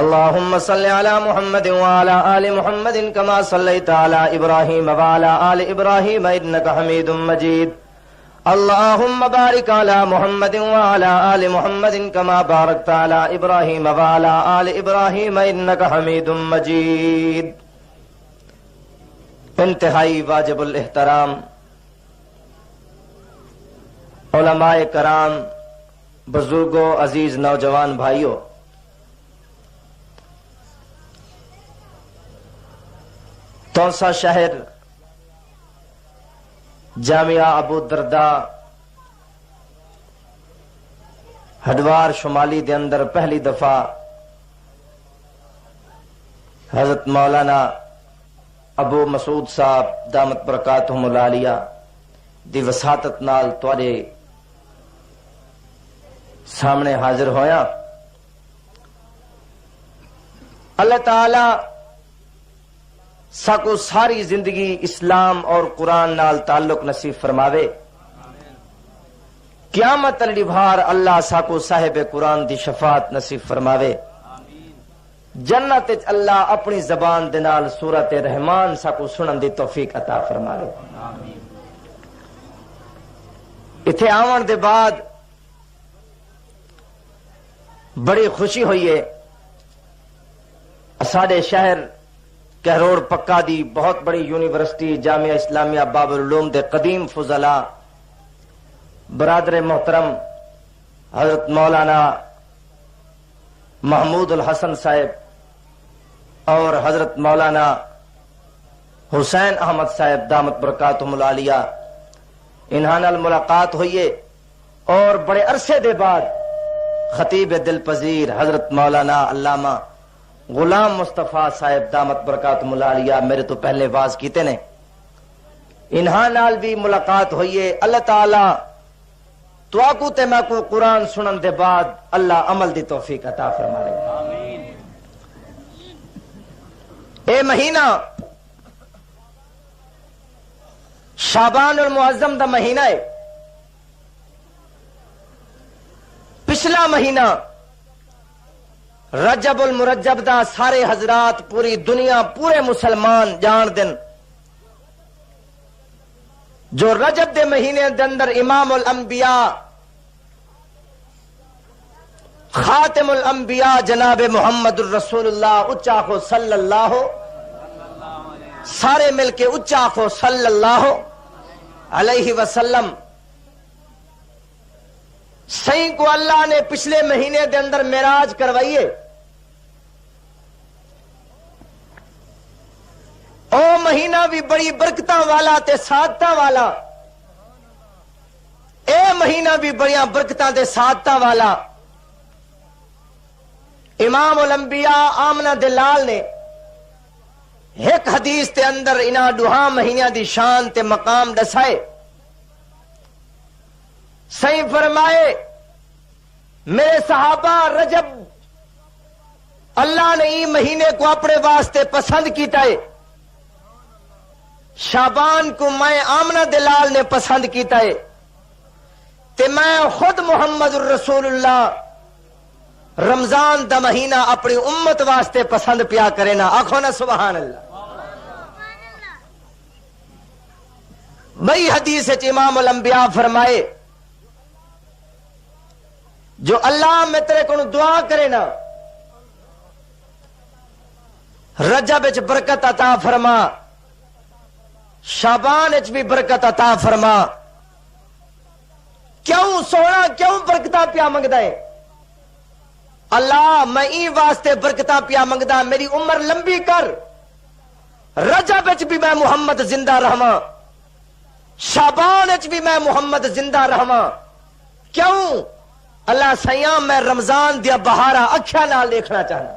اللهم صل على محمد وعلى آل محمد كما صليت على إبراهيم وعلى آل إبراهيم إنك حميد مجيد. اللهم بارك على محمد وعلى آل محمد كما باركت على إبراهيم وعلى آل إبراهيم إنك حميد مجيد. انتہائی واجب الاحترام علماء کرام، بزرگوں، عزیز نوجوان بھائیوں، تونسا شہر جامعہ ابو الدرداء ہڈوار شمالی دے اندر پہلی دفعہ حضرت مولانا ابو مسعود صاحب دامت برکاتہم العالیہ دی وساطت نال تواڈے سامنے حاضر ہویا. اللہ تعالی ساکو ساری زندگی اسلام اور قرآن نال تعلق نصیب فرماوے. قیامت علی بھار اللہ ساکو صاحب قرآن دی شفاعت نصیب فرماوے. جنت اللہ اپنی زبان دے نال سورت رحمان ساکو سنن دی توفیق عطا فرماوے. اتھے آون دے بعد بڑی خوشی ہوئی ہے. ساڈے شہر کہروڑ پکا دی بہت بڑی یونیورسٹی جامعہ اسلامیہ باب العلوم دے قدیم فضلاء برادر محترم حضرت مولانا محمود الحسن صاحب اور حضرت مولانا حسین احمد صاحب دامت برکاتہم العالیہ انہاں نال ملاقات ہوئی ہے. اور بڑے عرصے دے بعد خطیب دل پذیر حضرت مولانا علامہ غلام مصطفیٰ صاحب دامت برکاتہم العالیہ میرے تو پہلے واز کیتے نے، انہاں نال بھی ملاقات ہوئی ہے. اللہ تعالی تو آکو تے میں کو قرآن سنن دے بعد اللہ عمل دی توفیق عطا فرمائے. اے مہینہ شعبان المعظم دا مہینہ ہے. پچھلا مہینہ رجب المرجب دا سارے حضرات پوری دنیا پورے مسلمان جان دن جو رجب دے مہینے دے اندر امام الانبیاء خاتم الانبیاء جناب محمد الرسول اللہ اچا کو صلی اللہ سارے مل کے اچا کو صلی اللہ علیہ وسلم سہی کو اللہ نے پچھلے مہینے دے اندر معراج کروائیے. او مہینہ بھی بڑی برکتاں والا تے سعادتاں والا. اے مہینہ بھی بڑیاں برکتاں تے سعادتاں والا. امام الانبیاء آمنہ دلال نے ایک حدیث تے اندر انہاں دوہاں مہینہ دی شان تے مقام دسائے. صحیح فرمائے میرے صحابہ رجب اللہ نے ای مہینے کو اپنے واسطے پسند کیتا ہے، شعبان کو میں آمنہ دلال نے پسند کیتا ہے تے میں خود محمد الرسول اللہ رمضان دا مہینہ اپنی امت واسطے پسند پیا کرے نا. آخو نا سبحان اللہ. بھئی حدیث امام الانبیاء فرمائے جو اللہ میں تیرے کو دعا کرے نا رجب اچ برکت عطا فرما، شعبان اچ بھی برکت عطا فرما. کیوں سونا کیوں برکتاں پیا منگدا ہے؟ اللہ میں ای واسطے برکتاں پیا منگدا میری عمر لمبی کر، رجب اچ بھی میں محمد زندہ رہواں، شعبان اچ بھی میں محمد زندہ رہواں. کیوں اللہ سیاں میں رمضان دیا بہارا اکھیا نال دیکھنا چاہنا.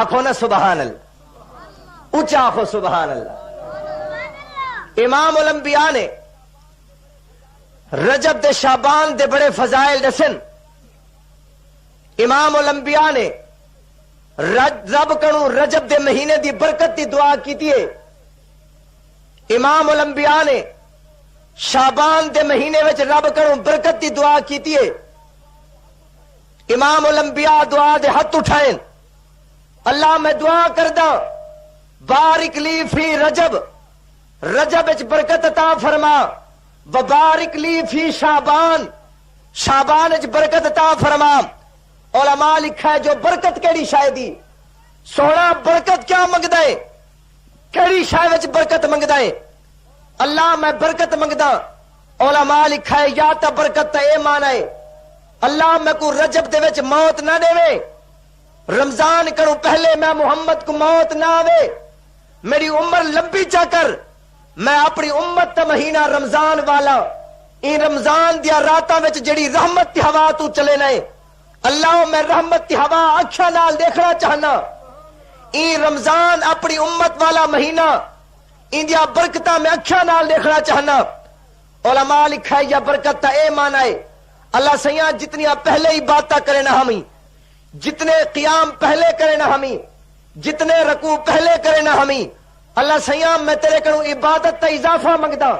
آخو نا سبحان اللہ. اونچا آخو سبحان اللہ. امام الانبیاء نے رجب دے شعبان دے بڑے فضائل دسن. امام الانبیاء نے رب کنو رجب دے مہینے دی برکت دی دعا کیتی ہے. امام الانبیاء نے شعبان دے مہینے وچ رب کروں برکت دی دعا کیتی ہے. امام الانبیاء دعا دے ہاتھ اٹھائیں، اللہ میں دعا کردہ بارک لی فی رجب، رجب وچ برکت عطا فرما، وبارک لی فی شعبان، شعبان وچ برکت عطا فرما۔ علماء لکھا ہے جو برکت کیڑی شاید دی، سونا برکت کیا منگدا ہے، کیڑی شاید وچ برکت منگدا ہے؟ اللہ میں برکت منگدا۔ علماء لکھا ہے یا تا برکت تا اے مانا ہے اللہ میں کو رجب دے وچ موت نہ دے، رمضان کروں پہلے میں محمد کو موت نہ آوے، میری عمر لمبی چا کر، میں اپنی امت تا مہینہ رمضان والا، این رمضان دیا راتاں وچ جڑی رحمت دی ہوا تو چلے نئے، اللہ میں رحمت دی ہوا اکھاں نال دیکھنا چاہنا، این رمضان اپنی امت والا مہینہ، این دیا برکتہ میں اکھاں نال دیکھنا چاہنا۔ علماء لکھا ہے یا برکت تا اے مانا ہے اللہ سیاں جتنیاں پہلے عبادتہ کرے نہ ہمیں، جتنے قیام پہلے کرے نہ ہمیں، جتنے رکوع پہلے کرے نہ ہمیں، اللہ سیاں میں تیرے کروں عبادت تا اضافہ منگدا،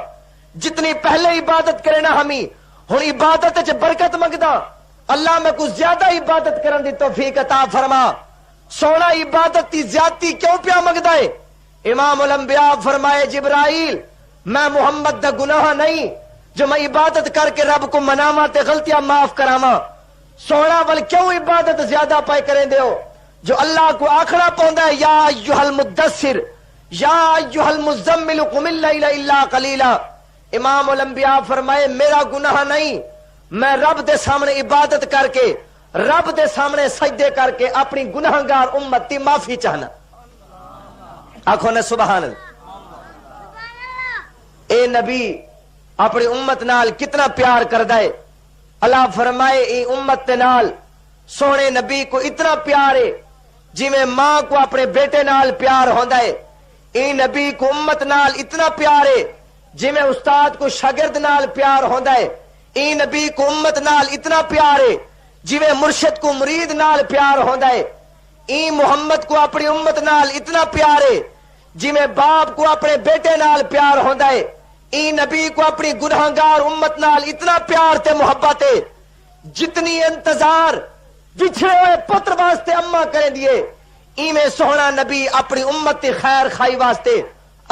جتنی پہلے عبادت کرے نہ ہمیں ہن عبادت وچ برکت منگدا، اللہ میں کو زیادہ عبادت کرن دی توفیق عطا فرما۔ سونا عبادت دی زیادتی کیوں پیا منگدا ہے؟ امام الانبیاء فرمائے جبرائیل میں محمد دا گناہ نہیں جو میں عبادت کر کے رب کو مناواں تے غلطیاں معاف کراواں، سونا ول کیوں عبادت زیادہ پائے کریں دیو؟ جو اللہ کو آخنا پوندا ہے یا ایھا المدثر یا ایھا المزمل قم اللیل الا قلیلا، امام الانبیاء فرمائے میرا گناہ نہیں، میں رب دے سامنے عبادت کر کے، رب دے سامنے سجدے کر کے اپنی گناہگار امت دی معافی چاہنا۔ آنکھوں نے سبحان اللہ۔ اے نبی اپنی امت نال کتنا پیار کردا ہے، اللہ فرمائے ای امت تے نال سونے نبی کو اتنا پیار ہے جی میں ماں کو اپنے بیٹے نال پیار ہوندا ہے، ای نبی کو امت نال اتنا پیار ہے جی میں استاد کو شاگرد نال پیار ہوندا ہے، ای نبی کو امت نال اتنا پیار ہے جی میں مرشد کو مرید نال پیار ہوندا ہے، ای محمد کو اپنی امت نال اتنا پیار ہے جی میں باپ کو اپنے بیٹے نال پیار ہوندا ہے، ای نبی کو اپنی گناہگار امت نال اتنا پیار تے محبت ہے جتنی انتظار بچھڑے ہوئے پتر واسطے اماں کریں دیے، ای میں سونا نبی اپنی امت تے خیر خائی واسطے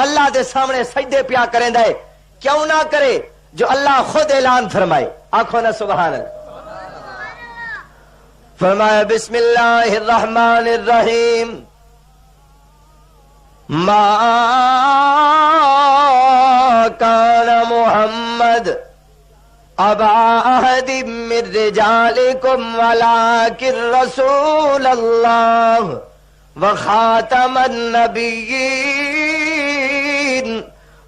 اللہ دے سامنے سجدے پیا کریں دے، کیوں نہ کرے جو اللہ خود اعلان فرمائے۔ آنکھوں نہ سبحان اللہ۔ فرمایا بسم اللہ الرحمن الرحیم ما کان محمد ابا احد من رجالکم ولکن رسول اللہ وخاتم النبیین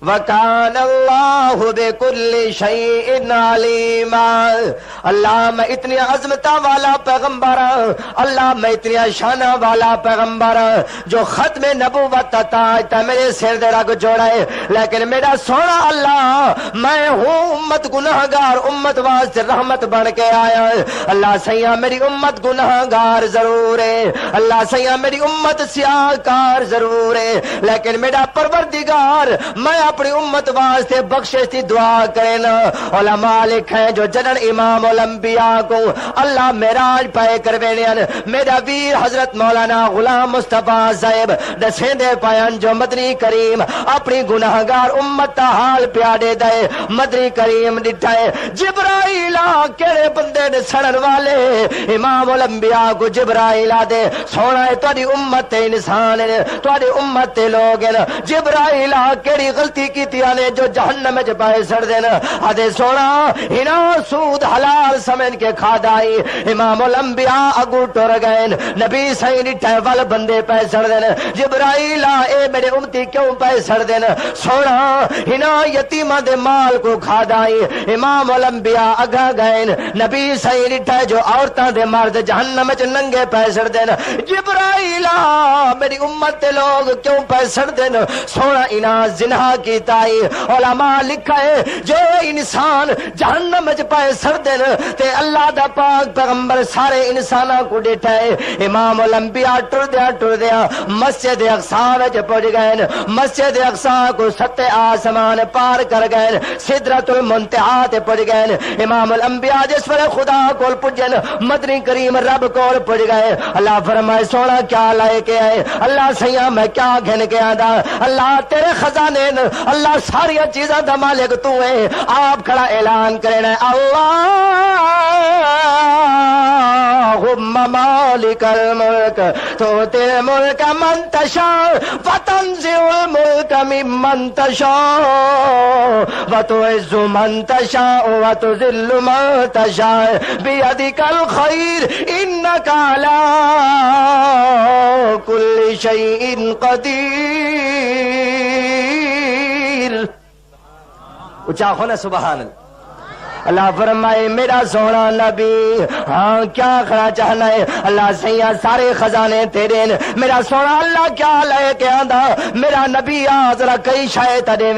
وکان اللہ بکل شیء علیما۔ اللہ میں اتنی عظمتہ والا پیغمبر، اللہ میں اتنی شانہ والا پیغمبر جو ختم نبوت تاج تا میرے سر دے رگ جوڑے، لیکن میرا سونا اللہ میں ہوں امت گناہگار، امت واسطے رحمت بن کے آیا۔ اللہ سیاں میری امت گناہگار ضرور ہے، اللہ سیاں میری امت سیاہکار ضرور ہے، لیکن میرا پروردگار میں اپنی امت واسطے بخشش کی دعا کرنا۔ علماء لکھیں جو جنن امام الانبیاء کو اللہ معراج پائے کروینے، میرا ویر حضرت مولانا غلام مصطفیٰ صاحب دسیں دے پائن جو مدنی کریم اپنی گناہگار امت تا حال پیادے دے، مدنی کریم ڈٹھائے جبرائیل کیڑے بندے نے سڑن والے امام الانبیاء کو جبرائیل دے سونا ہے تاری امت انسان ہے، تاری امت لوگ ہیں، جبرائیل کیڑی غلطی کیتیاں نے جو جہنم میں پائے سڑ دینا، آدھے سونا ہنا سود حلال سمجھ کے کھادائی، امام الانبیاء اگو ٹر گئے، نبی صحیح نٹھے وال بندے پائے سڑ دینا، جبرائیل اے میرے امتی کیوں پائے سڑ دینا، سونا ہنا یتیمہ دے مال کو کھادائی، امام الانبیاء اگا گئے، نبی صحیح نٹھے جو عورتاں دے مرد جہنم میں ننگے پائے سڑ دینا، جبرائیل میری امت دے لوگ کیوں پائے سڑ دینا، سونا انا زنا کی کیتا ہے۔ علماء لکھا ہے جو انسان جہنم وچ پائے سردن تے اللہ دا پاک پیغمبر سارے انساناں کو ڈٹھا ہے۔ امام الانبیاء ٹردیاں مسجد اقصی وچ پہنچ گئے، مسجد اقصی کو 7 آسمان پار کر گئے، سدرۃ المنتہا تے پہنچ گئے۔ امام الانبیاء جس ویلے خدا کول پجن مدنی کریم رب کول پہنچ گئے۔ اللہ فرمائے سونا کیا لائے کے آئے؟ اللہ سیاں میں کیا گھن کے آندا؟ اللہ تیرے خزانے، اللہ ساری چیزاں دا مالک تو ہے۔ آپ کھڑا اعلان کرنا اللہم مالک الملک تؤتی الملک من تشاء وتنزع الملک ممن تشاء وتعز من تشاء وتذل من تشاء بیدک الخیر انک علی کل شیء قدیر۔ اچھا ہونا سبحان اللہ۔ اللہ فرمائے میرا سونا نبی ہاں کیا کھڑا چاہنا ہے؟ اللہ سیاں سارے خزانے تیرے نے۔ میرا سونا اللہ کیا لے کے آندا؟ میرا نبی ذرا کئی شاید دے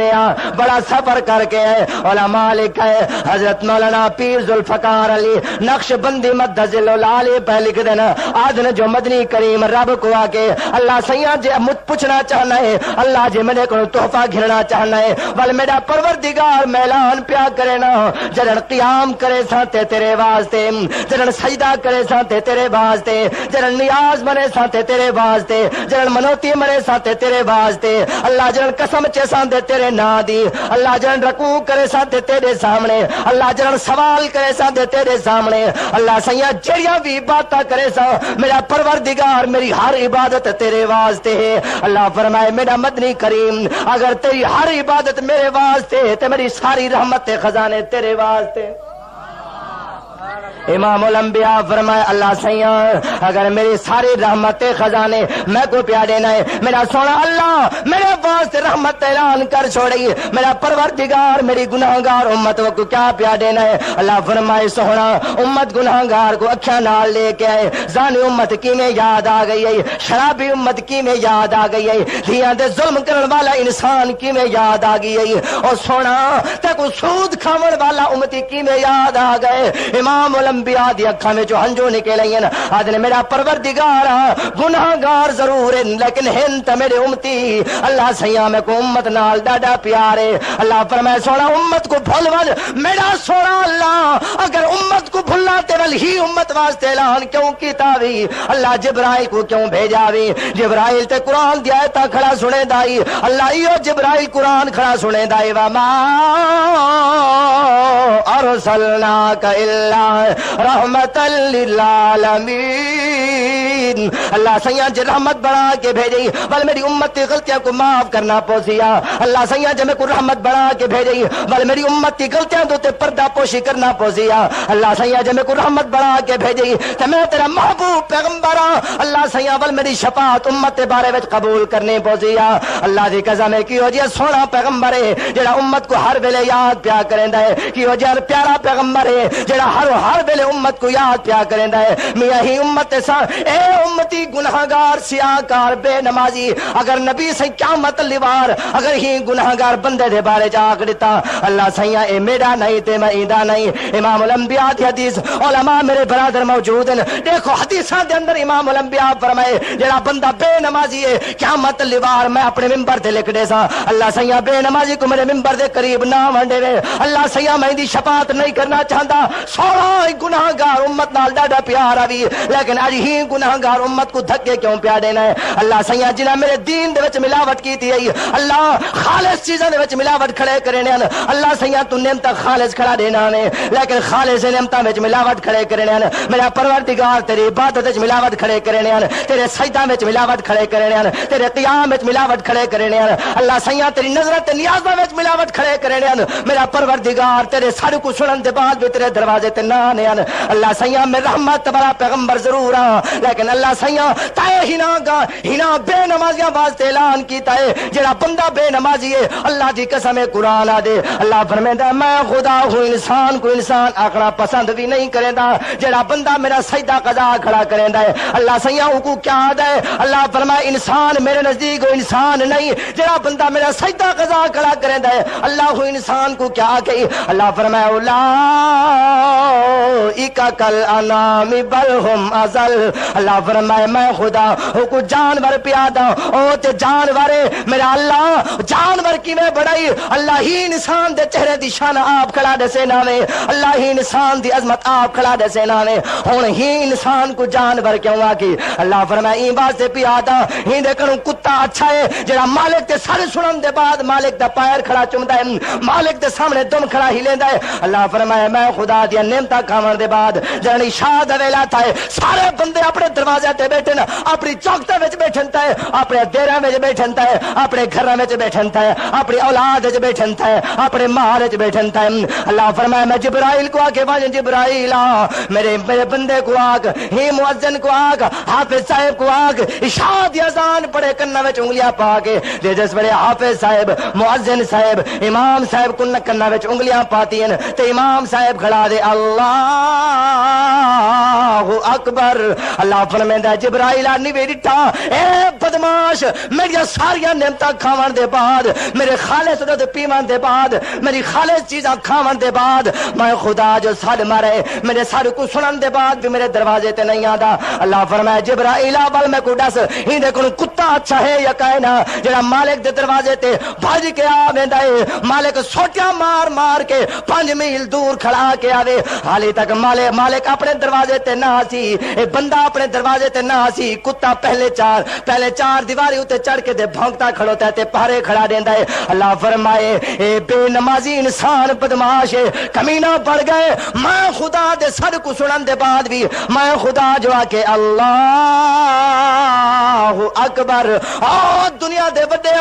بڑا سفر کر کے ہے۔ علماء لکھا ہے حضرت مولانا پیر ذوالفقار علی نقش بندی مدذل العالی پہ لکھ دینا آدن جو مدنی کریم رب کو آ کے اللہ سیاں جے مجھ پوچھنا چاہنا ہے، اللہ جے میرے کو تحفہ گھرنا چاہنا ہے، بل میرا پروردگار میلان پیا کرے نا جڑن قیام کرے سانتے تیرے واسطے، جڑن سجدہ کرے سانتے تیرے واسطے، جڑن نیاز منے سانتے تیرے واسطے، جڑن منوتی منے سانتے تیرے واسطے، اللہ جڑن قسم چے سانتے تیرے نا دی، اللہ جڑن رکوع کرے سانتے تیرے سامنے، اللہ جڑن سوال کرے سانتے تیرے سامنے، اللہ سیاں جڑیاں بھی باتاں کرے سا میرا پروردگار میری ہر عبادت تیرے واسطے ہے۔ اللہ فرمائے میرا مدنی کریم اگر تیری ہر عبادت میرے واسطے تے میری ساری رحمت خزانے تیرے واسطے۔ امام الانبیاء فرمائے اللہ سیاں اگر میری ساری رحمت خزانے میں کو پیا دینا ہے، میرا سونا اللہ میرے واسطے رحمت اعلان کر چھوڑی، میرا پروردگار میری گناہگار امت کو کیا پیا دینا ہے؟ اللہ فرمائے سونا امت گناہگار کو اکھیاں نال لے کے آئے، زانی امت کی میں یاد آ گئی ہے، شرابی امت کی میں یاد آ گئی ہے، دھیاں دے ظلم کرن والا انسان کی میں یاد آ گئی ہے، اور سونا تے کو سود کھاون والا امتی کی میں یاد آ گئے۔ امام الانبیاء دی اکھاں میں جو ہنجو نکلے ہیں آدھنے میرا پروردگار گناہگار ضرور ہے لیکن ہن تے میرے امتی اللہ سیاں میں کو امت نال ڈاڈا پیارے۔ اللہ فرمائے سونا امت کو بھول ول میرا سونا اللہ اگر امت کو بھولنا تے ول ہی امت واسطے اعلان کیوں کیتا وی؟ اللہ جبرائیل کو کیوں بھیجا وی؟ جبرائیل تے قرآن دی آیت کھڑا سنے دائی، اللہ ایو جبرائیل قرآن کھڑا سنے دائی وما ارسلناک الا رحمت للعالمین۔ اللہ سیاں جے رحمت بڑھا کے بھیجی بل میری امت کی غلطیاں کو معاف کرنا پوسیا، اللہ سیاں جے میں کو رحمت بڑھا کے بھیجی بل میری امت کی غلطیاں تو تے پردہ پوشی کرنا پوسیا، اللہ سیاں جے میں کو رحمت بڑھا کے بھیجی تے میں تیرا محبوب پیغمبر اللہ سیاں بل میری شفاعت امت کے بارے وچ قبول کرنے پوسیا۔ اللہ دی قسم ہے کیو جی سونا پیغمبر ہے جڑا امت کو ہر ویلے یاد پیا کریندا ہے، کیو جی پیارا پیغمبر ہے جڑا ہر ویلے امت کو یاد پیا کریندا ہے۔ میاں ہی امت سا اے امتی گناہگار سیاہکار بے نمازی اگر نبی سے قیامت لیوار اگر ہی گناہگار بندے دے بارے جاگ دیتا اللہ سیاں اے میرا نہیں تے میں ایندا نہیں۔ امام الانبیاء دی حدیث علماء میرے برادر موجود ہیں، دیکھو حدیثاں دے اندر امام الانبیاء فرمائے جڑا بندہ بے نمازی ہے قیامت لیوار میں اپنے منبر تے لکھ دے سا اللہ سیاں بے نمازی کو میرے منبر دے قریب نہ ونڈے وے، اللہ سیاں میں دی شفاعت نہیں کرنا چاہتا۔ سونا گناہگار امت نال ڈاڈا پیار آوی لیکن اج ہی گناہگار امت کو دھکے کیوں پیا دینا ہے؟ اللہ سیاں جنہاں میرے دین دے وچ ملاوٹ کیتی ہے اللہ خالص چیزاں دے وچ ملاوٹ کھڑے کرنے ہیں، اللہ سیاں تو نعمت خالص کھڑا دینا نے لیکن خالص نعمتاں وچ ملاوٹ کھڑے کرنے ہیں۔ میرا پروردگار تیری عبادت وچ ملاوٹ کھڑے کرنے ہیں، تیرے سجدہ وچ ملاوٹ کھڑے کرنے ہیں، تیرے قیام وچ ملاوٹ کھڑے کرنے ہیں، اللہ سیاں تیری نظر تے نیازاں وچ ملاوٹ کھڑے کرنے ہیں۔ میرا پروردگار تیرے سارے کو سنن دے بعد بھی تیرے دروازے تے نہ آنے ہیں۔ اللہ سیاں میں رحمت بڑا پیغمبر ضرور ہاں لیکن اللہ سیاں تے ہنا بے نمازیاں واسطے اعلان کیتا ہے جڑا بندہ بے نمازی ہے اللہ دی قسم ہے قرآن آ دے اللہ فرمیندا میں خدا ہوں انسان کو انسان آکھنا پسند بھی نہیں کریندا جڑا بندہ میرا سجدہ قضا کھڑا کریندا ہے اللہ سیاں کو کیا آدا ہے اللہ فرمائے انسان میرے نزدیک انسان نہیں جڑا بندہ میرا سجدہ قضا کھڑا کریندا ہے اللہ انسان کو کیا کہی اللہ فرمائے اولئک کالانعام بل ہم اضل اللہ فرمائے میں خدا کو جانور پیادا او تے جانور میرا اللہ جانور کی میں بڑائی اللہ ہی انسان دے چہرے دی شان آپ کھڑا دسے ناوے اللہ ہی انسان دی عظمت آپ کھڑا دسے ناوے ہن ہی انسان کو جانور کیوں آکی اللہ فرمائے این واسطے پیادا ہی دیکھنوں کتا اچھا ہے جڑا مالک دے سر سنن دے بعد مالک دا پیر کھڑا چمدا ہے مالک دے سامنے دم کھڑا ہی لیندا ہے اللہ فرمائے میں خدا دی نعمتاں کھاون دے بعد جڑی شاہ دا ویلا تھا سارے بندے اپنے دروازے تے بیٹھن اپنی چوکتے وچ بیٹھن تے اپنے دیراں وچ بیٹھن تے اپنے گھراں وچ بیٹھن تے اپنی اولاد وچ بیٹھن تے اپنے مال وچ بیٹھن تے اللہ فرمائے میں جبرائیل کو آکے وجہ جبرائیل میرے بندے کو آگ ہی مؤذن کو آگ حافظ صاحب کو آگ عشاء دی اذان پڑھے کنہ وچ انگلیاں پا کے دے جس بڑے حافظ صاحب مؤذن صاحب امام صاحب کنہ وچ انگلیاں پاتی ہیں تے امام صاحب کھڑا دے اللہ اکبر اللہ فرمیندا جبرائیل نہیں بیٹھا اے بدماش میری ساری نعمتاں کھاون دے بعد میرے خالص دودھ پیون دے بعد میری خالص چیزاں کھاون دے بعد میں خدا جو سڑ مارے میرے سر کو سنن دے بعد بھی میرے دروازے تے نہیں آندا اللہ فرمایا جبرائیل بل میں کو دس ہی دے کون کتا اچھا ہے یا کائنا جڑا مالک دے دروازے تے بھج کے آ ویندا ہے مالک سوٹیاں مار مار کے 5 میل دور کھڑا کے آوے حالی تک مالک اپنے دروازے تے نہ سی اے بندہ اپنے دروازے تے نہ سی کتا پہلے چار دیواری اتے چڑھ کے دے بھونکتا کھڑوتا ہے تے پہرے کھڑا دیندا ہے اللہ فرمائے اے بے نمازی انسان بدماش ہے کمینہ پڑ گئے میں خدا دے سر کو سنن دے بعد بھی میں خدا جو آ کے اللہ اکبر او دنیا دے وڈے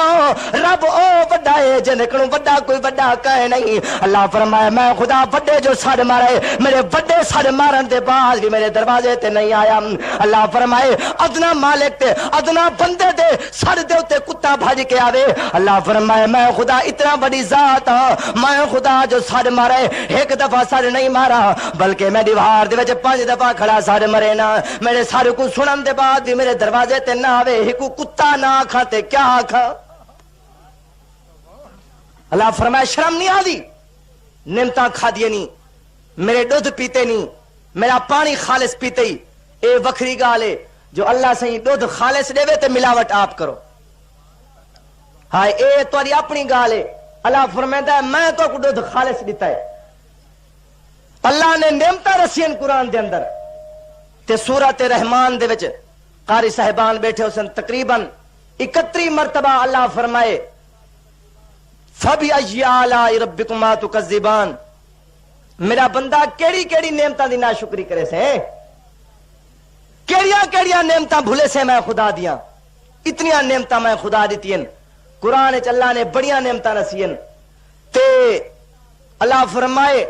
رب او وڈا ہے جن کوں وڈا کوئی وڈا کہے نہیں اللہ فرمائے میں خدا وڈے جو سر مارے میرے وڈے سر مارن دے بعد بھی میرے دروازے تے نہیں آیا اللہ فرمائے ادنا مالک تے ادنا بندے دے سر دے اوتے کتا بھج کے آوے اللہ فرمائے میں خدا اتنا بڑی ذات ہاں میں خدا جو سر مارے ایک دفعہ سر نہیں مارا بلکہ میں دیوار دے وچ 5 دفعہ کھڑا سر مرے نا میرے سر کو سنن دے بعد بھی میرے دروازے تے نہ آوے ایک کتا نہ آکھاں تے کیا آکھاں اللہ فرمائے شرم نہیں آدی نعمتاں کھا دیے نہیں میرے دودھ پیتے نہیں میرا پانی خالص پیتے ہی اے وکھری گال ہے جو اللہ سے دودھ خالص دے تے ملاوٹ آپ کرو ہائے اے تاری اپنی گال ہے اللہ فرمائندا ہے میں تو کو دودھ خالص دیتا ہے اللہ نے نعمتاں رسین قرآن دے اندر تے سورۃ رحمان دے وچ قاری صاحبان بیٹھے حسن تقریباً 31 مرتبہ اللہ فرمائے فَبِأَيِّ آلَاءِ رَبِّكُمَا تُكَذِّبَانِ میرا بندہ کیڑی کیڑی نعمتاں دی ناشکری کرے سے کیڑیاں نعمتاں بھولے سے میں خدا دیاں اتنیاں نعمتاں میں خدا دیتی ہیں قرآن چ اللہ نے بڑیاں نعمتاں رسین تے اللہ فرمائے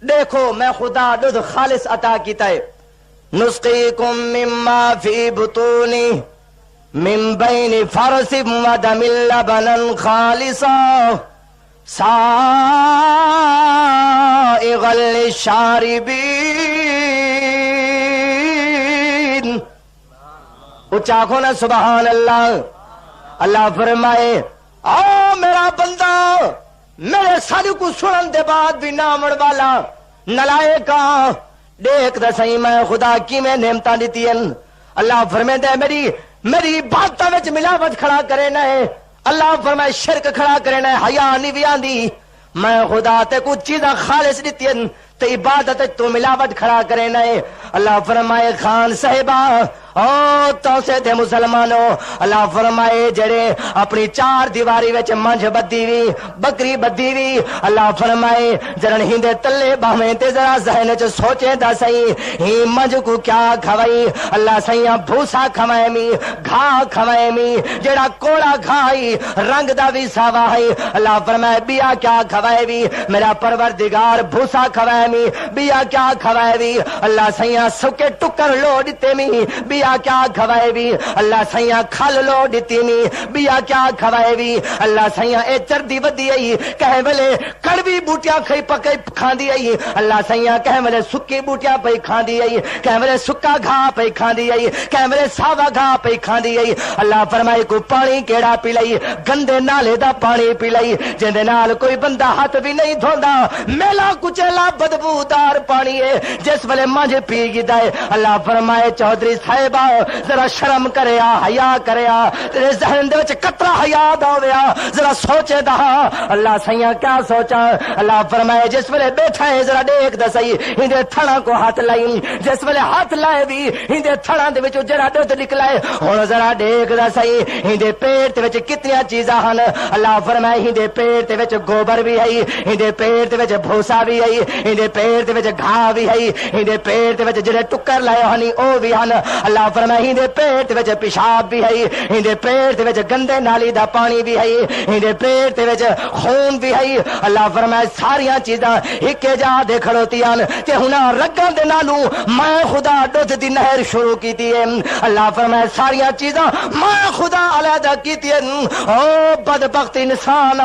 دیکھو میں خدا دودھ خالص عطا کیتا ہے نسقیکم مما فی بطونی من بین فرس و دم لبنا خالصا سائغا للشاربین اچھا کھونا سبحان اللہ اللہ فرمائے او میرا بندہ میرے سر کو سنن دے بعد بھی نامڑ والا نلائکا دیکھ دا صحیح میں خدا کی میں نعمتاں دیتی ہیں اللہ فرمائے دے میری باتاں وچ ملاوٹ کھڑا کرے نہ ہے اللہ فرمائے شرک کھڑا کرے نہ حیا نہیں بھی آندی میں خدا تے کچھ چیزاں خالص دیتی ہیں تے عبادت تو ملاوٹ کھڑا کرے نہ ہے اللہ فرمائے خان صاحبہ او تو سے دے مسلمانوں اللہ فرمائے جڑے اپنی 4 دیواری وچ منجھ بدی وی بکری بدی وی اللہ فرمائے جرن ہندے تلے باہیں تے ذرا ذہن وچ سوچے دا صحیح ہی منجھ کو کیا کھوائی اللہ سیاں بھوسا کھوائے می گھا کھوائے می جڑا کوڑا کھائی رنگ دا وی ساوا ہے اللہ فرمائے بیا کیا کھوائے وی میرا پروردگار بھوسا کھوائے می بیا کیا کھوائے وی اللہ سیاں سکے ٹکر لو دتے می بیا بیا کیا کھوائے بھی اللہ سیاں کھل لو ڈتی می بیا کیا کھوائے بھی اللہ سیاں اے چردی ودی آئی کہے ویلے کڑوی بوٹیاں کھئی پکئی کھاندی آئی اللہ سیاں کہے ویلے سکی بوٹیاں پئی کھاندی آئی کہے ویلے سکا گھا پئی کھاندی آئی کہے ویلے ساوا گھا پئی کھاندی آئی اللہ فرمائے کو پانی کیڑا پی لئی گندے نالے دا پانی پی لئی جندے نال کوئی بندہ ہاتھ بھی نہیں دھوندا میلا کچیلا بدبودار پانی ہے جس ویلے مجھ پی گیدا ہے اللہ فرمائے چودھری صاحبہ ذرا شرم کریا حیا کریا تیرے ذہن دے وچ قطرہ حیا دا ہویا ذرا سوچے دا اللہ سیاں کیا سوچا اللہ فرمائے جس ویلے بیٹھا ہے ذرا دیکھ دا صحیح ہندے تھڑاں کو ہاتھ لائی جس ویلے ہاتھ لائے بھی ہندے تھڑاں دے وچ جڑا دودھ نکلا ہے ہن ذرا دیکھ دا صحیح ہندے پیٹ دے وچ کتنی چیزاں ہن اللہ فرمائے ہندے پیٹ دے وچ گوبر بھی ہے ہندے پیٹ دے وچ بھوسا بھی ہے ہندے پیٹ دے وچ گھا بھی ہے ہندے پیٹ دے وچ جڑے ٹکر لائے ہنی او بھی ہن اللہ فرمائے ہندے پیٹ دے وچ پیشاب بھی ہے ہندے پیٹ دے وچ گندے نالی دا پانی بھی ہے ہندے پیٹ دے وچ خون بھی ہے اللہ فرمائے ساریاں چیزاں ایکے جا دے کھڑوتیاں تے ہن رگاں دے نالوں میں خدا دودھ دی نہر شروع کیتی ہے اللہ فرمائے ساریاں چیزاں میں خدا علیحدہ کیتی ہے او بدبخت انسان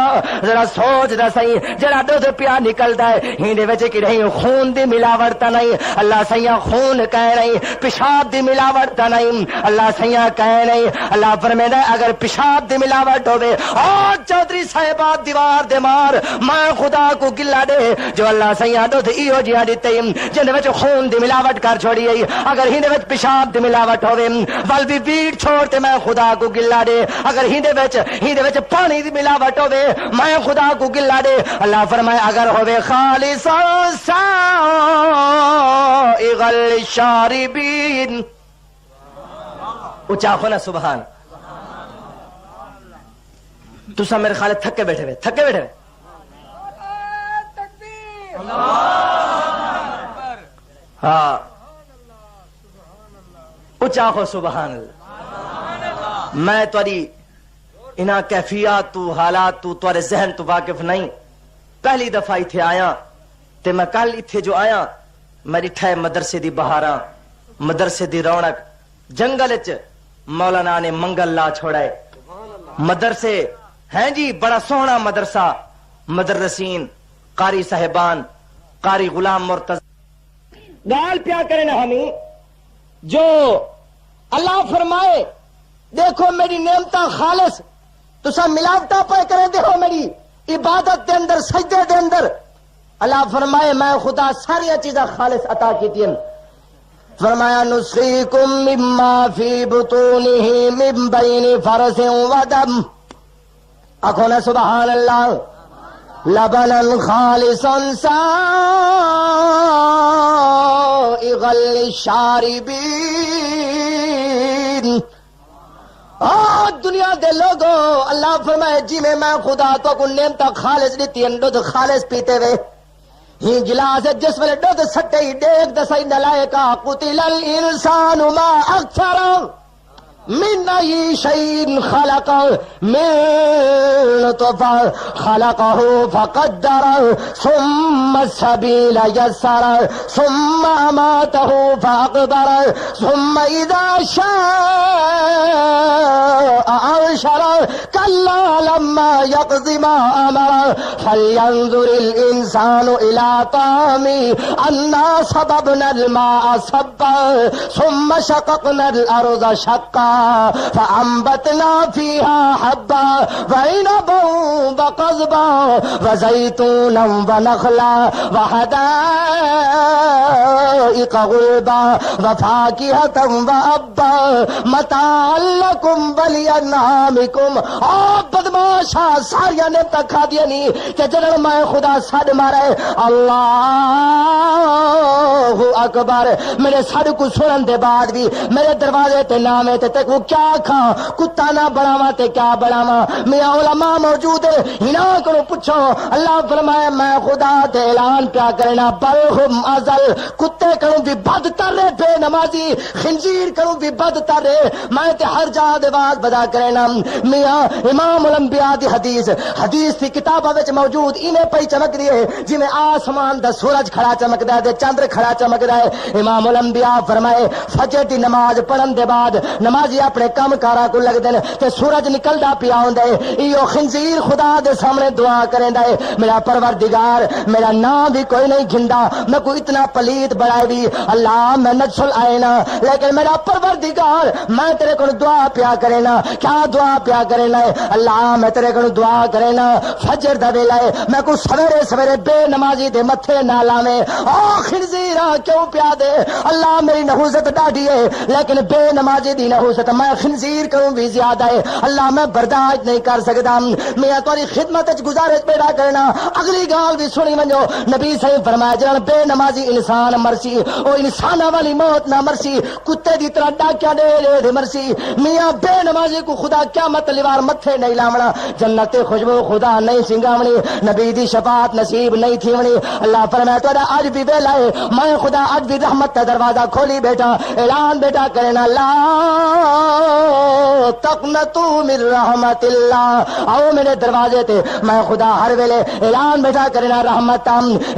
ذرا سوچ دا صحیح جڑا دودھ پیا نکلدا ہے ہندے وچ کی نہیں خون دی ملاوٹ تا نہیں اللہ سیاں خون کہہ نہیں پیشاب دی ملاوٹ تا نہیں اللہ سیاں کہہ نہیں اللہ فرمائے اگر پیشاب دی ملاوٹ ہوے او چودھری صاحبہ دیوار دے مار میں خدا کو گلا دے جو اللہ سیاں دودھ ایو جیا دتے جن وچ خون دی ملاوٹ کر چھوڑی ہے اگر ہندے وچ پیشاب دی ملاوٹ ہوے ول بھی بیٹ چھوڑ تے میں خدا کو گلا دے اگر ہندے وچ پانی دی ملاوٹ ہوے میں خدا کو گلا دے اللہ فرمائے اگر ہوے خالص سائغ الشاربین اونچا ہونا سبحان تسا میرے خیال تھکے بیٹھے ہوئے ہاں اونچا ہو سبحان اللہ میں تاری انہاں کیفیات تو حالات تو تارے ذہن تو واقف نہیں پہلی دفعہ اتھے آیا تے میں کل اتھے جو آیا میں ڈٹھا ہے مدرسے دی بہاراں مدرسے دی رونق جنگل وچ مولانا نے منگل لا چھوڑا ہے مدرسے ہیں جی بڑا سونا مدرسہ مدرسین قاری صاحبان قاری غلام مرتضی گال پیا کرے نا ہمیں جو اللہ فرمائے دیکھو میری نعمتاں خالص تسا ملاوٹا پہ کرے دیکھو میری عبادت دے اندر سجدے دے اندر اللہ فرمائے میں خدا ساری چیزاں خالص عطا کیتی ہیں فرمایا نسقیکم مما فی بطونہ من بین فرث و دم آخو نا سبحان اللہ لبنا خالصا سائغا للشاربین دنیا دے لوگو اللہ فرمائے جی میں خدا تو کو نعمت خالص دیتی ہیں دودھ خالص پیتے ہوئے ہی گلاس جس ویلے دودھ سٹے ہی دیکھ دسائی نلائکا قتل الانسان ما اکثر من ای شیء خلق من نطفة خلقه فقدر ثم السبيل يسر ثم اماته فاقبر ثم اذا شاء انشر كلا لما يقض ما امر فلينظر الانسان الى طعامه انا صببنا الماء صبا ثم شققنا الارض شقا فأنبتنا فيها حبا وعنبا وقضبا وزيتونا ونخلا وحدائق غلبا وفاكهة وأبا متاعا لكم ولأنعامكم بدماشا ساریا نے تکھا دیا نہیں کہ جنرل میں خدا سڈ مارے اللہ اکبر میرے سڈ کو سنن دے بعد بھی میرے دروازے تے نامے تے تک وہ کیا کھا کتا نہ بڑھاوا تے کیا بڑھاوا میاں علماء موجود ہے ہنا کرو پوچھو اللہ فرمایا میں خدا تے اعلان پیا کرنا بل ہم ازل کتے کروں بھی بد تر رہے بے نمازی خنزیر کروں بھی بد تر رہے میں تے ہر جا دے بات بدا کرنا میاں امام الانبیاء دی حدیث تھی کتابہ وچ موجود انہیں پئی چمک دی ہے جی میں آسمان دا سورج کھڑا چمک دا دے چندر کھڑا چمک لگدا ہے۔ امام الانبیاء فرمائے فجر دی نماز پڑھن دے بعد نمازی اپنے کم کارا کو لگدے نے تے سورج نکلدا پیا ہوندا ہے، ایو خنزیر خدا دے سامنے دعا کریندا ہے میرا پروردگار میرا نام بھی کوئی نہیں گھندا، میں کوئی اتنا پلیت بڑا بھی اللہ میں نجل آئے نا، لیکن میرا پروردگار میں تیرے کو دعا پیا کرے نا، کیا دعا پیا کرے نا اللہ میں تیرے کو دعا کرے نا فجر دا ویلا ہے میں کو سویرے سویرے بے نمازی دے متھے نہ لاویں، او خنزیرا کیوں پیا دے اللہ میری نحوست ڈاڈی ہے لیکن بے نمازی دی نحوست میں خنزیر کروں بھی زیادہ ہے اللہ میں برداشت نہیں کر سکتا۔ میں تاری خدمت وچ گزارش پیدا کرنا اگلی گال بھی سنی ونجو، نبی صحیح فرمایا جان بے نمازی انسان مرسی او انسانہ والی موت نہ مرسی، کتے دی طرح ڈاکیا دے مرسی، میاں بے نمازی کو خدا قیامت لیوار متھے نہیں لاونا، جنت خوشبو خدا نہیں سنگاونی، نبی دی شفاعت نصیب نہیں تھیونی۔ اللہ فرمایا تہاڈا اج بھی ویلا ہے میں خدا اج بھی رحمت کا دروازہ کھولی بیٹا، اعلان بیٹا کرنا لا تقنطوا من رحمت اللہ، آؤ میرے دروازے تے میں خدا ہر ویلے اعلان بیٹا کرنا رحمت۔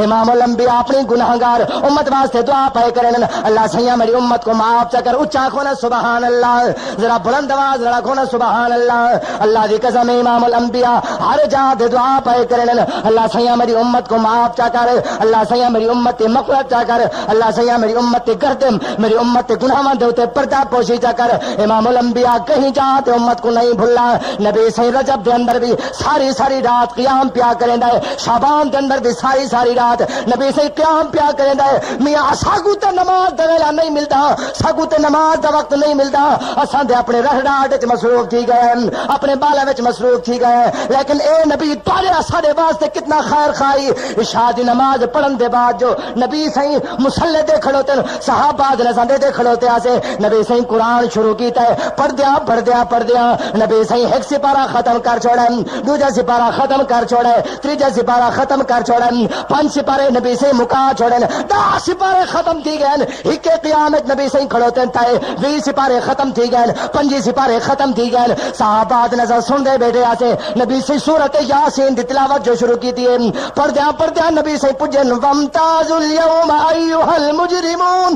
امام الانبیاء اپنی گناہگار امت واسطے دعا پائے کرنا اللہ سیاں میری امت کو معاف کر، اچا کھونا سبحان اللہ، ذرا بلند آواز ذرا کھونا سبحان اللہ۔ اللہ دی قسم امام الانبیاء ہر جا دے دعا پائے کرنا اللہ سیاں میری امت کو معاف چا کر، اللہ سیاں میری امت تے مغفرت چا کر، اللہ سیاں میری امت تے گردم میری امت تے گناہاں دے اوتے پردہ پوشی چا کر۔ امام الانبیاء کہیں جا تے امت کو نہیں بھلا، نبی صحیح رجب دے اندر بھی ساری ساری رات قیام پیا کریندا ہے، شعبان دے اندر بھی ساری ساری رات نبی صحیح قیام پیا کریندا ہے۔ میاں ساگو تے نماز دا ویلا نہیں ملدا، ساگو تے نماز دا وقت نہیں ملدا، اساں دے اپنے رہڑاٹ وچ مصروف تھی گئے اپنے بالا وچ مصروف تھی گئے، لیکن اے نبی تارے ساڈے واسطے کتنا خیر خائی، عشاء دی نماز پڑھن دے بعد جو نبی صحیح مصلی تے کھڑوتے صحابہ دے کھڑوتے آسے نبی صحیح قرآن شروع کیتا ہے، پڑھ دیا نبی صحیح ایک سپارہ ختم کر چھوڑا، دوجا سپارہ ختم کر چھوڑا، تیجا سپارہ ختم کر چھوڑا، 5 سپارے نبی صحیح مکا چھوڑے، 10 سپارے ختم تھی گئے، ایک قیامت نبی صحیح کھڑوتے تھے، 20 سپارے ختم تھی گئے، 5 سپارے ختم تھی گئے، صحابہ نظر سن دے بیٹھے آسے نبی صحیح سورت یاسین دی تلاوت جو شروع کی تھی، پڑھ دیا نبی صحیح پجن وامتاز اليوم ایھا المجرمون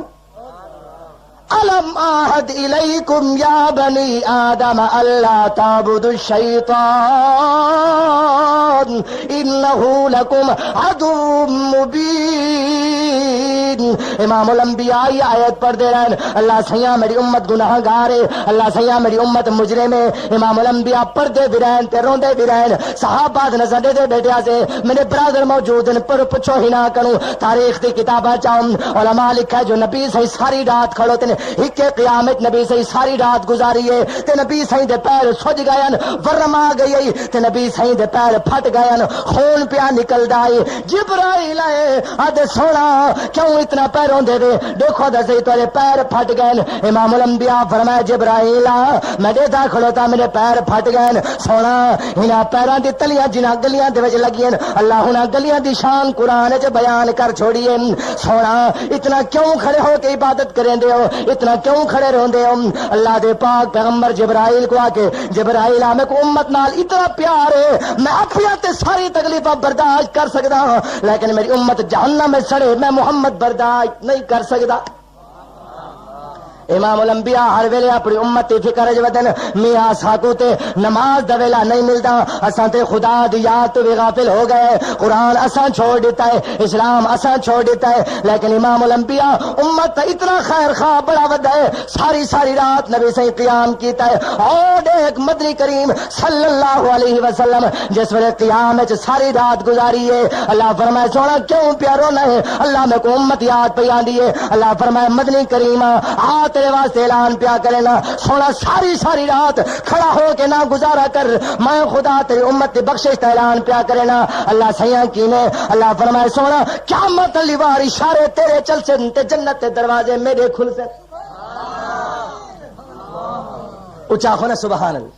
ألم أعهد إليكم يا بني آدم ألا تعبدوا الشيطان إنه لكم عدو مبين۔ امام الانبیاء یہ آیت پڑھ دے رہے ہیں اللہ سیاں میری امت گناہ گار ہے، اللہ سیاں میری امت مجرم ہے۔ امام الانبیاء پڑھ دے بھی رہے تے روندے بھی رہے، صحابہ نظر دے بیٹھے سے میرے برادر موجود ہیں، پر پوچھو ہی نہ کروں تاریخ دی کتاباں چاہوں علماء لکھا جو نبی صحیح ساری رات کھڑوتے ایک قیامت نبی صحیح ساری رات گزاری ہے تے نبی صحیح دے پیر سج گئے، ورم آ گئی تے نبی صحیح دے پیر پھٹ گئے، خون پیا نکلدا ہے، جبرائیل آئے آدھے سونا کیوں اتنا پیروں دے دیکھو دے صحیح تیرے پیر پھٹ گئے۔ امام الانبیاء فرمایا جبرائیل میں دیکھتا کھڑوتا میرے پیر پھٹ گئے، سونا انہاں پیراں دی تلیاں جنہاں گلیاں دے وچ لگیاں اللہ انہاں گلیاں دی شان قرآن وچ بیان کر چھوڑیے، سونا اتنا کیوں کھڑے ہو کے عبادت کریں دے ہو، اتنا کیوں کھڑے رہندے ہو؟ اللہ دے پاک پیغمبر جبرائیل کو آ کے جبرائیل میں کو امت نال اتنا پیار ہے میں اپنی تے ساری تکلیفاں برداشت کر سکدا ہوں، لیکن میری امت جہنم میں سڑے میں محمد برداشت نہیں کر سکدا۔ امام الانبیاء ہر ویلے اپنی امت کی فکر جو ودن میاں ساکو تے نماز دا ویلا نہیں ملتا، اساں تے خدا دی یاد تو بھی غافل ہو گئے، قرآن اساں چھوڑ دیتا ہے، اسلام اساں چھوڑ دیتا ہے، لیکن امام الانبیاء امت اتنا خیر خواہ بڑا ودا ہے، ساری ساری رات نبی سے قیام کیتا ہے۔ اور ایک مدنی کریم صلی اللہ علیہ وسلم جس ویلے قیام وچ ساری رات گزاری ہے، اللہ فرمائے سونا کیوں پیارو نہ ہے، اللہ میں کو امت یاد پہ آندی ہے، اللہ فرمائے مدنی کریم تیرے واسطے اعلان پیا کرنا سونا ساری ساری رات کھڑا ہو کے نہ گزارا کر، میں خدا تیری امت کی بخشش کا اعلان پیا کرنا۔ اللہ سیاں کی نے اللہ فرمائے سونا قیامت علی وار اشارے تیرے چل سے تے جنت کے دروازے میرے کھل سے، اچا ہونا سبحان اللہ۔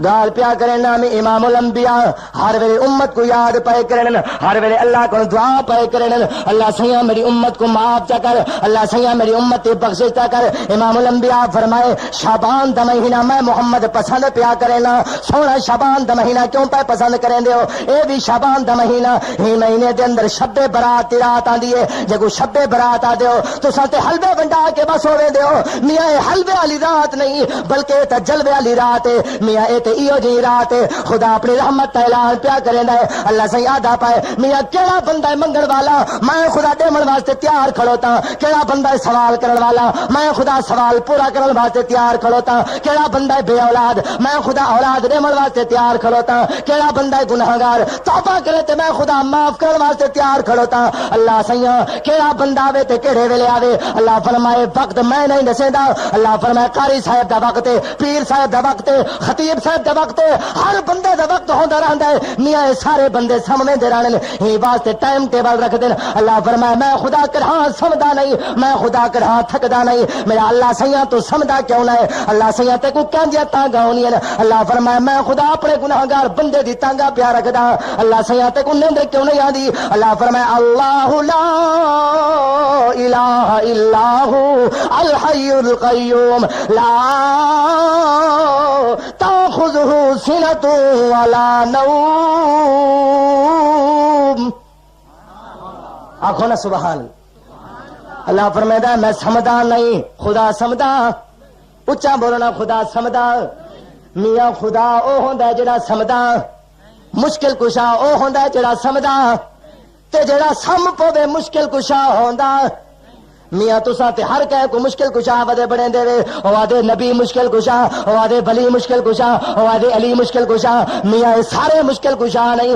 گال پیا کرنا میں امام الانبیاء ہر ویلے امت کو یاد پائے کرن ہر ویلے اللہ کو دعا پائے کرن اللہ سیاں میری امت کو معاف چا کر اللہ سیاں میری امت کی بخشش چا کر امام الانبیاء فرمائے شعبان دا مہینہ میں محمد پسند پیا کرنا سونا شعبان دا مہینہ کیوں پہ پسند کریں دے ہو اے بھی شعبان دا مہینہ ہی مہینے دے اندر شب برات رات آندی ہے جگو شب برات آ دیو تو ساتے حلوے بنڈا کے بس ہوئے دیو میاں اے حلوے والی رات نہیں بلکہ تے جلوے والی رات ہے میاں اے تے ایو جی رات ہے خدا اپنی رحمت کا اعلان پیا کریں دے اللہ سے یاد آ پائے میاں کیڑا بندہ ہے منگن والا میں خدا دے من واسطے تیار کھڑوتا کیڑا بندہ ہے سوال کرن والا میں خدا سوال پورا کرن واسطے تیار کھڑوتا کیڑا بندہ ہے بے اولاد میں خدا اولاد دے من واسطے تیار کھڑوتا کیڑا بندہ ہے گنہگار توبہ کرے تے میں خدا معاف کرن واسطے تیار کھڑوتا اللہ سیاں کیڑا بندہ آوے تے کیڑے ویلے آوے اللہ فرمائے وقت میں نہیں دسیندا اللہ فرمائے قاری صاحب دا وقت ہے پیر صاحب دا وقت ہے خطیب صاحب دا وقت ہے ہر بندے دا وقت ہوندا رہندا ہے میاں اے سارے بندے سمجھے دے رہن ہی واسطے ٹائم ٹیبل رکھ دین اللہ فرمائے میں خدا کرہاں سمجھدا نہیں میں خدا کرہاں تھکدا نہیں میرا اللہ سیاں تو سمجھدا کیوں نہ ہے اللہ سیاں تے کو کہندیاں تانگا ہونیاں اللہ فرمائے میں خدا اپنے گناہگار بندے دی تانگا پیا رکھدا اللہ سیاں تے کو نیند کیوں نہیں آندی اللہ فرمائے اللہ لا الہ الا ہو الحی القیوم لا تاخذہ سنۃ ولا نوم آخو نا سبحان اللہ فرمائے میں سمجھدا نہیں خدا سمجھدا اچا بولنا خدا سمجھدا میاں خدا او ہوندا ہے جڑا سمجھدا مشکل کشا او ہوندا ہے جڑا سمجھدا تے جڑا سم پوے مشکل کشا ہوندا میاں تساں تے ہر کہے کو مشکل کشا ودے بڑے دے او آدے نبی مشکل کشا او آدے ولی مشکل کشا او آدے علی مشکل کشا میاں اے سارے مشکل کشا نہیں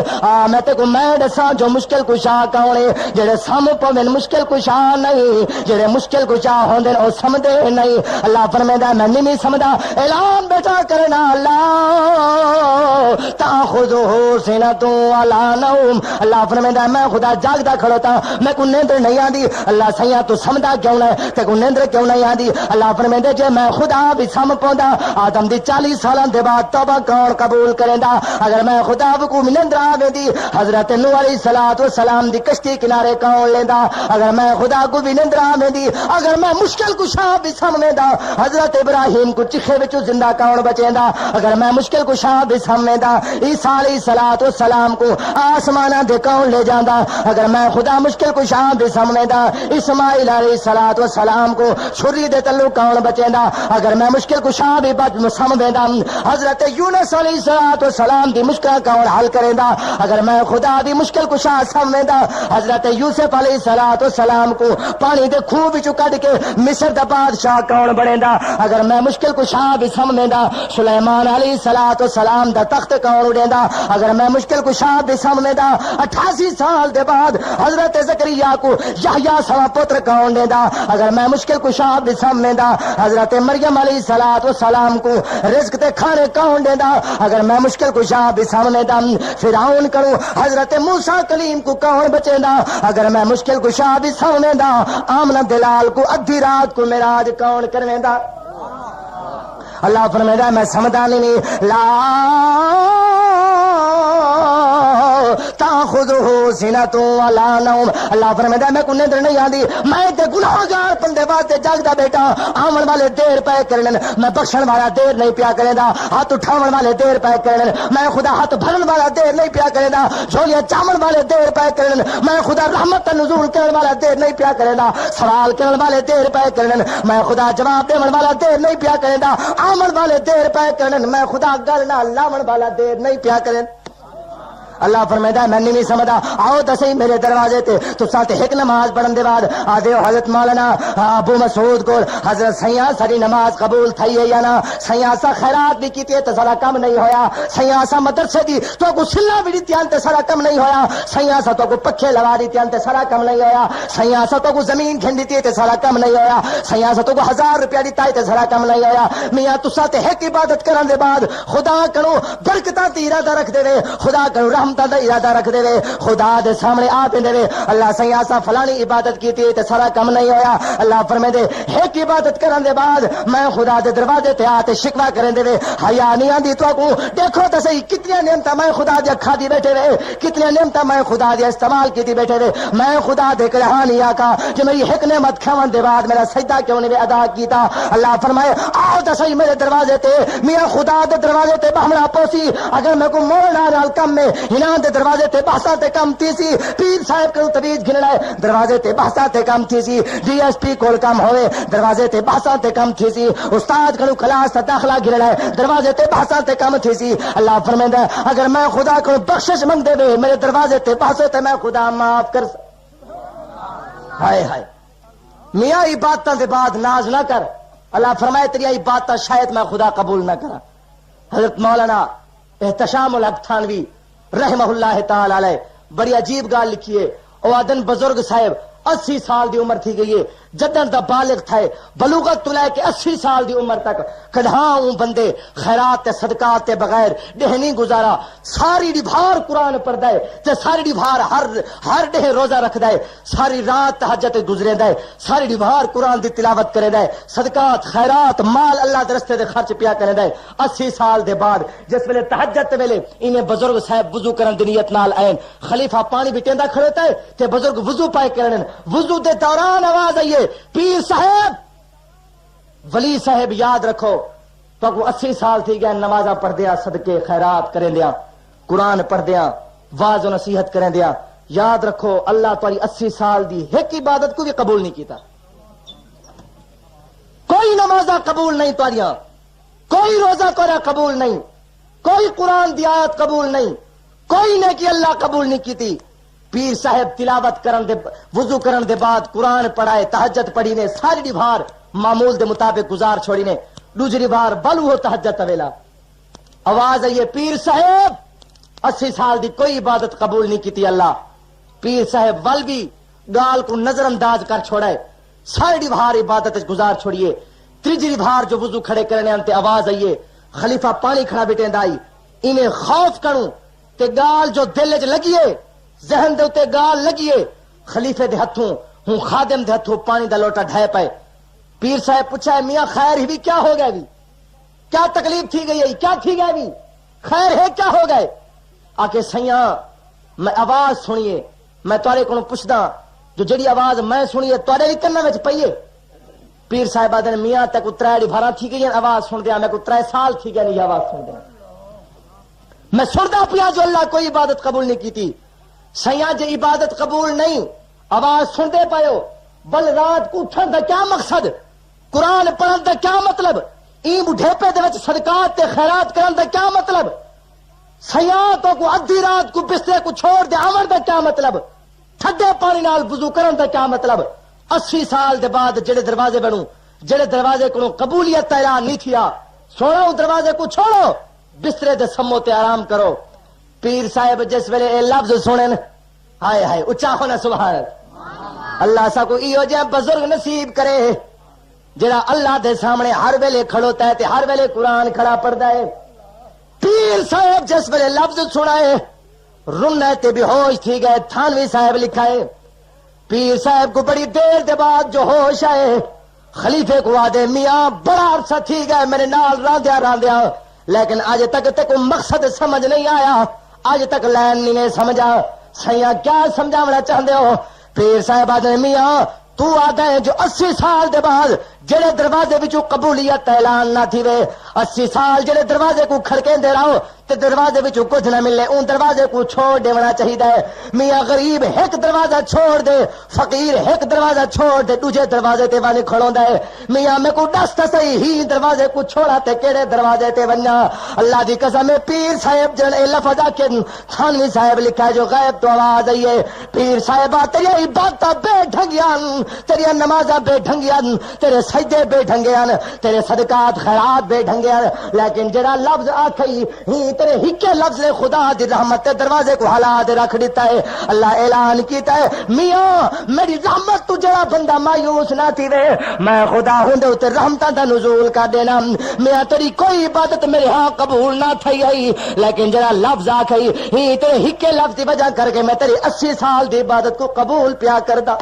میں تے کو میں دساں جو مشکل کشا کون ہے جڑے سم پویں مشکل کشا نہیں جڑے مشکل کشا ہوندے او سمجھدے نہیں اللہ فرمائندا میں نہیں سمجھدا اعلان بیٹا کرنا اللہ تاخذہ سنۃ ولا نوم اللہ فرمائندا میں خدا جاگدا کھڑوتا میں کو نیند نہیں آندی اللہ سیاں تو سمجھ کیوں نہ تے کو نیندر کیوں نہیں آندی اللہ فرمائندے جے میں خدا بھی سم پوندا آدم دی 40 سالاں دے بعد توبہ کون قبول کریندا اگر میں خدا کو نیندر آویندی حضرت نوح علیہ الصلوۃ والسلام دی کشتی کنارے کون لیندا اگر میں خدا کو بھی نیندر آویندی اگر میں مشکل کشا بھی سمجھدا حضرت ابراہیم کو چیخے وچوں زندہ کون بچیندا اگر میں مشکل کشا بھی سمجھدا عیسیٰ علیہ الصلوۃ والسلام کو آسماناں دے کون لے جاندا اگر میں خدا مشکل کشا بھی سمجھدا اسماعیل علیہ الصلوۃ والسلام کو چھری دے تلو کون بچیندا اگر میں مشکل کشا بھی سمجھدا حضرت یونس علیہ الصلوۃ والسلام دی مشکل کون حل کریندا اگر میں خدا دی مشکل کشا سمجھدا حضرت یوسف علیہ الصلوۃ والسلام کو پانی دے خوہ وچوں کڈ کے مصر دا بادشاہ کون بنیندا اگر میں مشکل کشا بھی سمجھدا سلیمان علیہ الصلوۃ والسلام دا تخت کون اڑیندا اگر میں مشکل کشا بھی سمجھدا 88 سال دے بعد حضرت زکریا کو یحییٰ سوا پتر کون دیندا اگر میں مشکل کشا بھی سمجھدا حضرت مریم علیہ الصلوۃ والسلام کو رزق تے کھانے کون دیندا اگر میں مشکل کشا بھی سمجھدا فرعون کروں حضرت موسیٰ کلیم کو کون بچیندا اگر میں مشکل کشا بھی سمجھدا آمنہ دلال کو ادھی رات کو معراج کون کرویندا اللہ فرمائے میں سمجھدا نہیں لا تاخذہ سنۃ ولا نوم اللہ فرمائے میں کو نیندر نہیں آندی میں تے گناہگار بندے واسطے جاگدا بیٹا آمن والے دیر پے کرن میں بخشن والا دیر نہیں پیا کریندا ہاتھ اٹھاون والے دیر پے کرن میں خدا ہاتھ بھرن والا دیر نہیں پیا کریندا جھولیاں چاون والے دیر پے کرن میں خدا رحمت نزول کرن والا دیر نہیں پیا کریندا سوال کرن والے دیر پے کرن میں خدا جواب دیون والا دیر نہیں پیا کریندا آمن والے دیر پے کرن میں خدا گل نہ لاون والا دیر نہیں پیا کرن اللہ فرمائے میں نہیں سمجھدا آؤ دسیں میرے دروازے تے تو ساتھ ایک نماز پڑھن دے بعد آدے حضرت مولانا ابو مسعود کو حضرت سیاں ساری نماز قبول تھئی ہے یا نہ سیاں سا خیرات بھی کیتی تے سارا کم نہیں ہویا سیاں سا مدرسے دی تو کو سلا بھی دتی تے سارا کم نہیں ہویا سیاں سا تو کو پکھے لگا دتی تے سارا کم نہیں ہویا سیاں سا تو کو زمین کھن دتی تے سارا کم نہیں ہویا سیاں سا تو کو 1000 روپیہ دتا تے سارا کم نہیں ہویا میاں تساں تے ایک عبادت کرن دے بعد خدا کرو برکتاں تے ارادہ رکھ دے خدا کرو رحمت رحمتاں دا ارادہ رکھ دے وے خدا دے سامنے آ پیندے وے اللہ سیاں اساں فلانی عبادت کیتی تے سارا کم نہیں ہویا اللہ فرمیندے ایک عبادت کرن دے بعد میں خدا دے دروازے تے آ تے شکوا کرن دے وے حیا نہیں آندی تو کو دیکھو تے صحیح کتنی نعمتاں میں خدا دی اکھاں دی بیٹھے وے کتنی نعمتاں میں خدا دی استعمال کیتی بیٹھے وے میں خدا دے کہانی آقا جو میری ایک نعمت کھاون دے بعد میرا سجدہ کیوں نہیں ادا کیتا اللہ فرمائے آؤ تے صحیح میرے دروازے تے میاں خدا دے دروازے تے بہمڑا پوسی اگر میں کو موڑنا نال کم میں ہنا دے دروازے تے بحثاں تے کم تھی سی پیر صاحب کو تبیز گھننا ہے دروازے تے بحثاں تے کم تھی سی ڈی ایس پی کول کم ہوئے دروازے تے بحثاں تے کم تھی سی استاد کو کلاس تے داخلہ گھننا ہے دروازے تے بحثاں تے کم تھی سی اللہ فرمیندا اگر میں خدا کو بخشش منگ دے وے میرے دروازے تے بحثے تے میں خدا معاف کر ہائے ہائے میاں عبادتاں دے بعد ناز نہ کر اللہ فرمائے تیری عبادت شاید میں خدا قبول نہ کرا حضرت مولانا احتشام الحق تھانوی رحمہ اللہ تعالی علیہ بڑی عجیب گال لکھی ہے او آدن بزرگ صاحب 80 سال دی عمر تھی گئی ہے جدن دا بالغ تھے بلوغت تو لے کے 80 سال دی عمر تک کدھاں بندے خیرات تے صدقات تے بغیر ڈہنی گزارا ساری ڈبھار قرآن پڑھدا ہے تے ساری ڈبھار ہر ڈہ روزہ رکھدا ہے ساری رات تہجد گزریندا ہے ساری ڈبھار قرآن دی تلاوت کریندا ہے صدقات خیرات مال اللہ دے رستے دے خرچ پیا کریندا ہے 80 سال دے بعد جس ویلے تہجد تے ویلے انہیں بزرگ صاحب وضو کرن دی نیت نال آئین خلیفہ پانی بھی ٹیندا کھڑوتا ہے تے بزرگ وضو پائے کرن وضو دے دوران آواز آئیے پیر صاحب ولی صاحب یاد رکھو تو 80 سال تھی گئے نمازاں پڑھ دیا صدقے خیرات کریں دیا قرآن پڑھ دیا واعظ و نصیحت کریں دیا یاد رکھو اللہ تاری 80 سال دی ایک عبادت کو بھی قبول نہیں کیتا کوئی نمازاں قبول نہیں تاریاں کوئی روزہ کرا قبول نہیں کوئی قرآن دی آیت قبول نہیں کوئی نیکی اللہ قبول نہیں کیتی پیر صاحب تلاوت کرن دے وضو کرن دے بعد قرآن پڑھائے تہجد پڑھی نے ساری ڈبھار معمول دے مطابق گزار چھوڑی نے دوسری بار بلو ہو تہجد طویلا آواز آئیے پیر صاحب 80 سال دی کوئی عبادت قبول نہیں کیتی اللہ پیر صاحب ول بھی گال کو نظر انداز کر چھوڑائے ساری ڈبھار عبادت گزار چھوڑیے تیجری بھار جو وضو کھڑے کرنے انتے آواز آئیے خلیفہ پانی کھڑا بیٹھیں دائی انہیں خوف کروں تے گال جو دل چ لگیے ذہن دے اتے گال لگیے خلیفے دے ہتھوں ہوں خادم دے ہتھوں پانی دا لوٹا ڈھائے پائے پیر صاحب پوچھا ہے میاں خیر ہی بھی کیا ہو گیا بھی کیا تکلیف تھی گئی ہے کیا تھی گیا بھی خیر ہے کیا ہو گئے آکے سیاں میں آواز سنیے میں توارے کو پوچھدا جو جڑی آواز میں سنیے توارے بھی کناں وچ پئیے پیر صاحب آدھے میاں تک اترائے بھارا تھی گئی آواز سن دیا میں کو 3 سال تھی گیا نہیں آواز سن دیا میں سندا پیا جو اللہ کوئی عبادت قبول نہیں کی تھی سیاں جے عبادت قبول نہیں آواز سن دے پائیو بل رات کو اٹھن دا کیا مقصد قرآن پڑھن دا کیا مطلب این بڈھیپے دے وچ صدقات تے خیرات کرن دا کیا مطلب سیاں تو کو ادھی رات کو بسترے کو چھوڑ دے آمن دا کیا مطلب ٹھڈے پانی نال وضو کرن دا کیا مطلب 80 سال دے بعد جڑے دروازے بنوں جڑے دروازے کو قبولیت کا اعلان نہیں تھیا سونا دروازے کو چھوڑو بسترے دے سمو تے آرام کرو پیر صاحب جس ویلے اے لفظ سنن ہائے ہائے اچا ہونا سبحان اللہ سا کو ایو جے بزرگ نصیب کرے جڑا اللہ دے سامنے ہر ویلے کھڑوتا ہے تے ہر ویلے قرآن کھڑا پڑھدا ہے پیر صاحب جس ویلے لفظ سنائے رننے تے بے ہوش تھی گئے تھانوی صاحب لکھا ہے پیر صاحب کو بڑی دیر دے بعد جو ہوش آئے خلیفے کو آدھے میاں بڑا عرصہ تھی گئے میرے نال راندیا لیکن آج تک مقصد سمجھ نہیں آیا آج تک لین نہیں سمجھا سیاں کیا سمجھاونا چاہتے ہو پیر صاحب آدھے میاں تو آدھے جو 80 سال دے بعد جڑے دروازے وچوں قبولیت اعلان نہ تھی وے 80 سال جڑے دروازے کو کھڑکیں دے رہو تے دروازے وچوں کچھ نہ ملے ان دروازے کو چھوڑ دینا چاہیے میاں غریب ایک دروازہ چھوڑ دے فقیر ایک دروازہ چھوڑ دے دوسرے دروازے تے وانے کھڑوندا ہے میاں میں کو دس تے صحیح ہی دروازے کو چھوڑا تے کیڑے دروازے تے ونجا اللہ دی قسم ہے پیر صاحب جن اے لفظ آکے تھانوی صاحب لکھا ہے جو غیب تو آواز آئی ہے پیر صاحب تیری عبادت بے ڈھنگیاں تیری نمازاں بے ڈھنگیاں تیرے سجدے بے ڈھنگیاں تیرے صدقات خیرات بے ڈھنگیاں لیکن جڑا لفظ آکھئی ہی تیرے ہکے لفظ نے خدا دی رحمت تے دروازے کو حالات رکھ دیتا ہے. اللہ اعلان کیتا ہے میاں میری رحمت تو جڑا بندہ مایوس نہ تھی وے میں خدا ہوں تے رحمتاں دا نزول کر دینا. میاں تیری کوئی عبادت میرے ہاں قبول نہ تھی آئی لیکن جڑا لفظ آکھئی ہی تیرے ہکے لفظ دی وجہ کر کے میں تیری 80 سال دی عبادت کو قبول پیا کردا.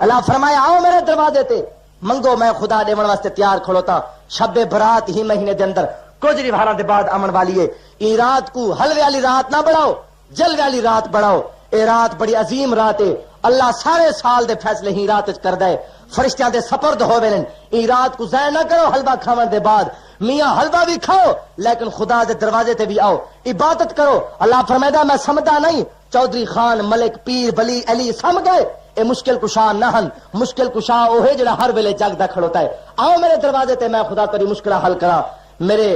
اللہ فرمایا آؤ میرے دروازے تے منگو میں خدا دے من واسطے تیار کھڑوتا. شب برات ہی مہینے دے اندر کچھ ریوہاراں دے بعد امن والی ہے. ای رات کو حلوے والی رات نہ بڑھاؤ جلوے والی رات بڑھاؤ. اے رات بڑی عظیم رات ہے. اللہ سارے سال دے فیصلے ہی رات وچ کردا ہے. فرشتیاں دے سپرد ہووے نے. ای رات کو ضائع نہ کرو حلوہ کھاون دے بعد. میاں حلوہ بھی کھاؤ لیکن خدا دے دروازے تے بھی آؤ عبادت کرو. اللہ فرمائدا میں سمجھدا نہیں چودھری خان ملک پیر ولی علی سم گئے اے مشکل کشا نہ ہن. مشکل کشا وہ ہے جڑا ہر ویلے جگدا کھڑوتا ہے. آؤ میرے دروازے تے میں خدا تیری مشکل حل کراں. میرے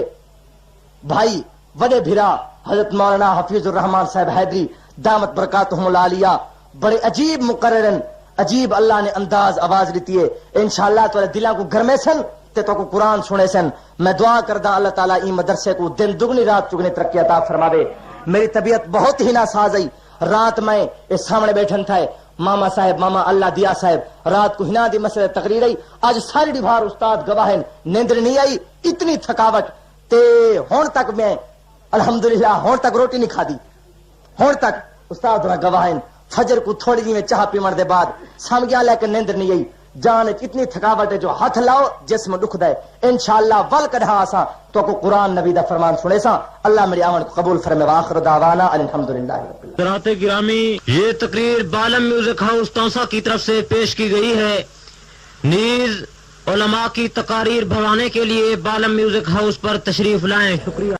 بھائی وڈے بھرا حضرت مولانا حفیظ الرحمان صاحب حیدری دامت برکاتہم العالیہ بڑے عجیب مقررن عجیب اللہ نے انداز آواز دیتی ہے. انشاءاللہ تیرے دلاں کو گرمے سن تے تو کو قرآن سنے سن. میں دعا کردا اللہ تعالیٰ ای مدرسے کو دن دگنی رات چگنی ترقی عطا فرماوے. میری طبیعت بہت ہی ناساز آئی. رات میں اس سامنے بیٹھن تھا ماما صاحب ماما اللہ دیا صاحب رات کو ہنا دی مسئلہ تقریر آئی. آج ساری ڈبھار استاد گواہن نیندر نہیں آئی اتنی تھکاوٹ تے ہون تک میں الحمدللہ ہون تک روٹی نہیں کھا دی. ہون تک استاد گواہن فجر کو تھوڑی جی میں چاہ پیمن دے بعد سم گیا لیکن نیندر نہیں آئی. جان اتنی تھکاوٹ ہے جو ہاتھ لاؤ جسم دکھ دے. انشاءاللہ ول کڈھا آسا تو کو قرآن نبی دا فرمان سنے سا. اللہ میری آمد کو قبول فرمے. واخر دعوانا الحمدللہ رب العالمین. حضرات گرامی یہ تقریر بالم میوزک ہاؤس تونسا کی طرف سے پیش کی گئی ہے. نیز علماء کی تقاریر بھروانے کے لیے بالم میوزک ہاؤس پر تشریف لائیں. شکریہ.